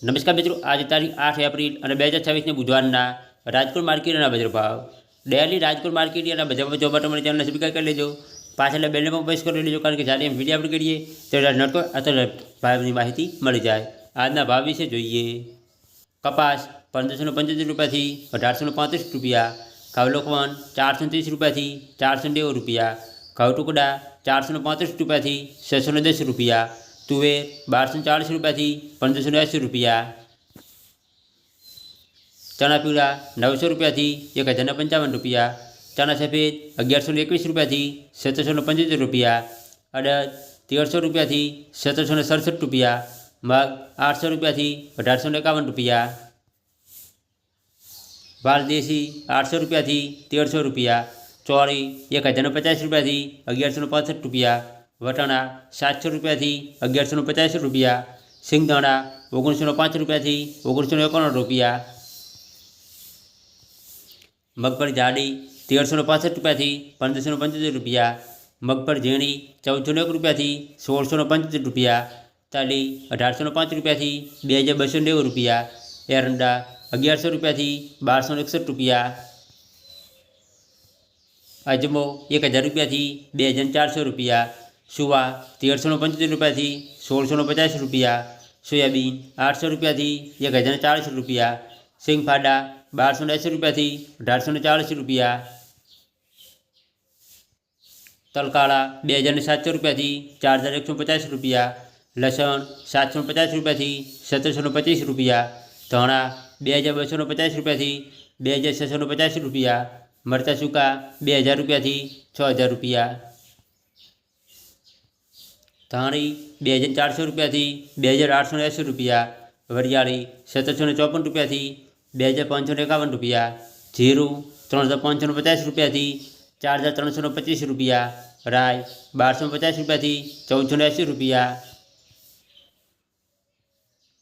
નમસ્કાર મિત્રો, આજે તારીખ 8 એપ્રિલ અને 2026 બુધવારના રાજકોટ માર્કેટના બજાર ભાવ ડેલી રાજકોટ માર્કેટના બજાર જોવા માટે મારી ચેનલને સબસ્ક્રાઈબ કરી લેજો. પાછળ બેલને પણ પ્રેસ કરી લેજો, કારણ કે જ્યારે એમ વિડીયો અપલોડ કરીએ ત્યારે નટકો અથવા ભાવની માહિતી મળી જાય. આજના ભાવ વિશે જોઈએ. કપાસ 1575 રૂપિયાથી 1835 રૂપિયા, ઘઉં લોકવન 430 રૂપિયાથી 490 રૂપિયા, ઘઉં ટુકડા 435 રૂપિયાથી 610 રૂપિયા, તુવેર 1240 રૂપિયાથી 1580 રૂપિયા, ચણા પીળા 900 રૂપિયાથી 1055 રૂપિયા, ચણા સફેદ 1121 રૂપિયાથી 1775 રૂપિયા, અડદ 1300 રૂપિયાથી 1767 રૂપિયા, મગ 800 રૂપિયાથી 1851 રૂપિયા, વાલ દેશી 800 રૂપિયાથી 1300 રૂપિયા, ચોળી 1050 રૂપિયાથી 1165 રૂપિયા, વટાણા 700 રૂપિયાથી 1150 રૂપિયા, સિંગદાણા 1905 રૂપિયાથી 1991 રૂપિયા, મગફળી જાડી 1365 રૂપિયાથી 1575 રૂપિયા, મગફળી ઝીણી 1401 રૂપિયાથી 1675 રૂપિયા, તાલી 1805 રૂપિયાથી 2290 રૂપિયા, એરંડા 1100 રૂપિયાથી 1261 રૂપિયા, અજમો 1000 રૂપિયાથી 2400 રૂપિયા, સુવા 1375 રૂપિયાથી 1650 રૂપિયા, સોયાબીન 800 રૂપિયાથી 1040 રૂપિયા, સિંગફાડા 1280 રૂપિયાથી 1840 રૂપિયા, તલકાળા 2700 રૂપિયાથી 4150 રૂપિયા, લસણ 750 રૂપિયાથી 1725 રૂપિયા, ધાણા 2250 રૂપિયાથી 2650 રૂપિયા, મરચાં સૂકા 2000 રૂપિયાથી 6000 રૂપિયા, ધાણી 2400 રૂપિયાથી 2880 રૂપિયા, વરિયાળી 1754 રૂપિયાથી 2551 રૂપિયા, જીરું 3550 રૂપિયાથી 4325 રૂપિયા, રાઈ 1250 રૂપિયાથી 1480 રૂપિયા,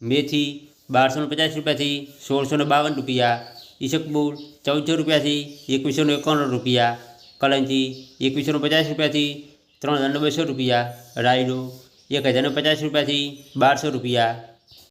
મેથી 1250 રૂપિયાથી 1652 રૂપિયા, ઈસબગુલ 1400 રૂપિયાથી 2191 રૂપિયા, કલંજી 2150 રૂપિયાથી 3200 રૂપિયા, રાયડો 1050 રૂપિયાથી 1200 રૂપિયા.